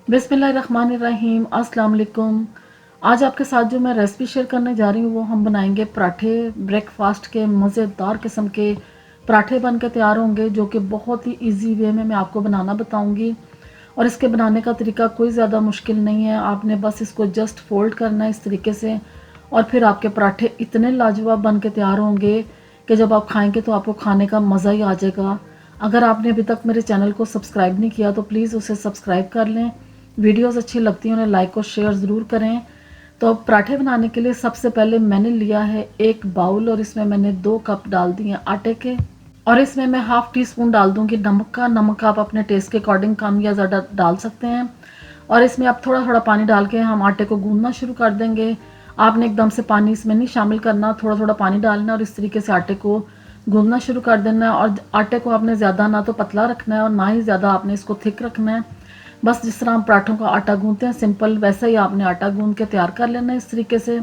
बिस्मिल्लाहिर्रहमानिर्रहीम, अस्सलाम वालेकुम। आज आपके साथ जो मैं रेसिपी शेयर करने जा रही हूँ वो हम बनाएंगे पराठे। ब्रेकफास्ट के मज़ेदार किस्म के पराठे बन के तैयार होंगे जो कि बहुत ही इजी वे में मैं आपको बनाना बताऊंगी। और इसके बनाने का तरीका कोई ज़्यादा मुश्किल नहीं है, आपने बस इसको जस्ट फोल्ड करना है इस तरीके से और फिर आपके पराठे इतने लाजवाब बन के तैयार होंगे कि जब आप खाएंगे तो आपको खाने का मज़ा ही आ जाएगा। अगर आपने अभी तक मेरे चैनल को सब्सक्राइब नहीं किया तो प्लीज़ उसे सब्सक्राइब कर लें। वीडियोस अच्छी लगती हैं उन्हें लाइक और शेयर ज़रूर करें। तो अब पराठे बनाने के लिए सबसे पहले मैंने लिया है एक बाउल और इसमें मैंने 2 कप डाल दिए हैं आटे के। और इसमें मैं हाफ़ टी स्पून डाल दूंगी नमक का। नमक आप अपने टेस्ट के अकॉर्डिंग कम या ज़्यादा डाल सकते हैं। और इसमें अब थोड़ा थोड़ा पानी डाल के हम आटे को गूंदना शुरू कर देंगे। आपने एकदम से पानी इसमें नहीं शामिल करना, थोड़ा थोड़ा पानी डालना और इस तरीके से आटे को गूंदना शुरू कर देना है। और आटे को आपने ज़्यादा ना तो पतला रखना है और ना ही ज़्यादा आपने इसको थिक रखना है। बस जिस तरह हम पराठों का आटा गूंदते हैं सिंपल, वैसे ही आपने आटा गूंद के तैयार कर लेना है इस तरीके से।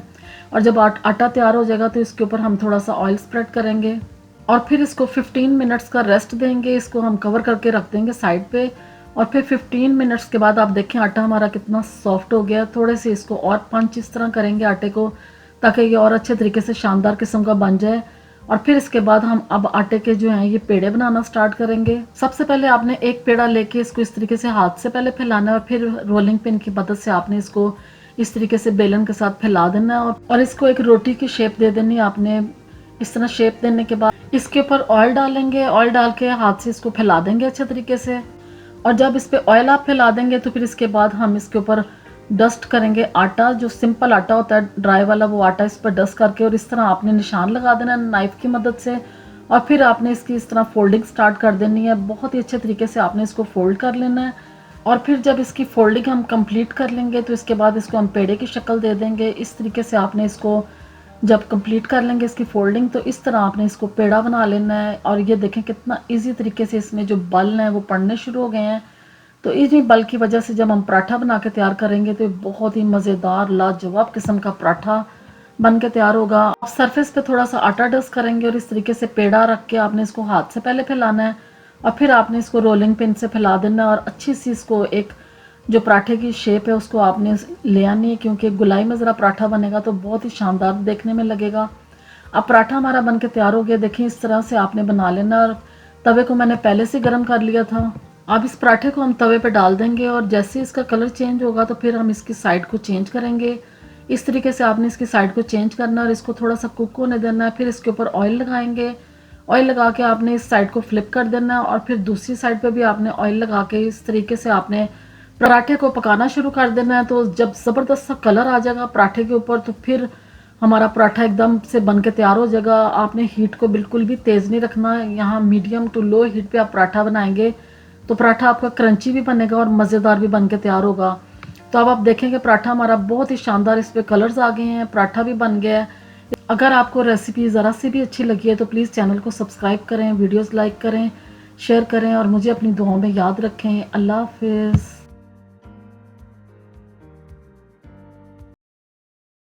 और जब आटा तैयार हो जाएगा तो इसके ऊपर हम थोड़ा सा ऑयल स्प्रेड करेंगे और फिर इसको 15 मिनट्स का रेस्ट देंगे। इसको हम कवर करके रख देंगे साइड पे। और फिर 15 मिनट्स के बाद आप देखें आटा हमारा कितना सॉफ्ट हो गया। थोड़े से इसको और पंच इस तरह करेंगे आटे को ताकि ये और अच्छे तरीके से शानदार किस्म का बन जाए। और फिर इसके बाद हम अब आटे के जो हैं ये पेड़े बनाना स्टार्ट करेंगे। सबसे पहले आपने एक पेड़ा लेके इसको इस तरीके से हाथ से पहले फैलाना है और फिर रोलिंग पिन की मदद से आपने इसको इस तरीके से बेलन के साथ फैला देना है और इसको एक रोटी की शेप दे देनी है आपने। इस तरह शेप देने के बाद इसके ऊपर ऑयल डालेंगे। ऑयल डाल के हाथ से इसको फैला देंगे अच्छे तरीके से। और जब इस पे ऑयल आप फैला देंगे तो फिर इसके बाद हम इसके ऊपर डस्ट करेंगे आटा। जो सिंपल आटा होता है ड्राई वाला वो आटा इस पर डस्ट करके और इस तरह आपने निशान लगा देना है नाइफ की मदद से। और फिर आपने इसकी इस तरह फोल्डिंग स्टार्ट कर देनी है। बहुत ही अच्छे तरीके से आपने इसको फोल्ड कर लेना है। और फिर जब इसकी फोल्डिंग हम कंप्लीट कर लेंगे तो इसके बाद इसको हम पेड़े की शक्ल दे देंगे। इस तरीके से आपने इसको जब कंप्लीट कर लेंगे इसकी फोल्डिंग तो इस तरह आपने इसको पेड़ा बना लेना है। और ये देखें कितना इजी तरीके से इसमें जो बल हैं वो पड़ने शुरू हो गए हैं। तो इन्हीं बल की वजह से जब हम पराठा बना के तैयार करेंगे तो बहुत ही मज़ेदार लाजवाब किस्म का पराठा बन के तैयार होगा। आप सरफेस पे थोड़ा सा आटा डस्ट करेंगे और इस तरीके से पेड़ा रख के आपने इसको हाथ से पहले फैलाना है और फिर आपने इसको रोलिंग पिन से फैला देना है। और अच्छी सी इसको एक जो पराठे की शेप है उसको आपने ले आनी है, क्योंकि गुलाई में ज़रा पराठा बनेगा तो बहुत ही शानदार देखने में लगेगा। अब पराठा हमारा बन के तैयार हो गया। देखिए इस तरह से आपने बना लेना। और तवे को मैंने पहले से गर्म कर लिया था। अब इस पराठे को हम तवे पे डाल देंगे और जैसे इसका कलर चेंज होगा तो फिर हम इसकी साइड को चेंज करेंगे। इस तरीके से आपने इसकी साइड को चेंज करना है और इसको थोड़ा सा कुक होने देना है। फिर इसके ऊपर ऑयल लगाएंगे। ऑयल लगा के आपने इस साइड को फ्लिप कर देना है और फिर दूसरी साइड पे भी आपने ऑयल लगा के इस तरीके से आपने पराठे को पकाना शुरू कर देना है। तो जब ज़बरदस्त सा कलर आ जाएगा पराठे के ऊपर तो फिर हमारा पराठा एकदम से बन के तैयार हो जाएगा। आपने हीट को बिल्कुल भी तेज़ नहीं रखना है। यहाँ मीडियम टू लो हीट पे आप पराठा बनाएंगे तो पराठा आपका क्रंची भी बनेगा और मज़ेदार भी बन के तैयार होगा। तो अब आप देखेंगे पराठा हमारा बहुत ही शानदार इस पर कलर्स आ गए हैं, पराठा भी बन गया है। अगर आपको रेसिपी ज़रा सी भी अच्छी लगी है तो प्लीज़ चैनल को सब्सक्राइब करें, वीडियोज़ लाइक करें, शेयर करें और मुझे अपनी दुआओं में याद रखें। अल्लाह हाफिज़।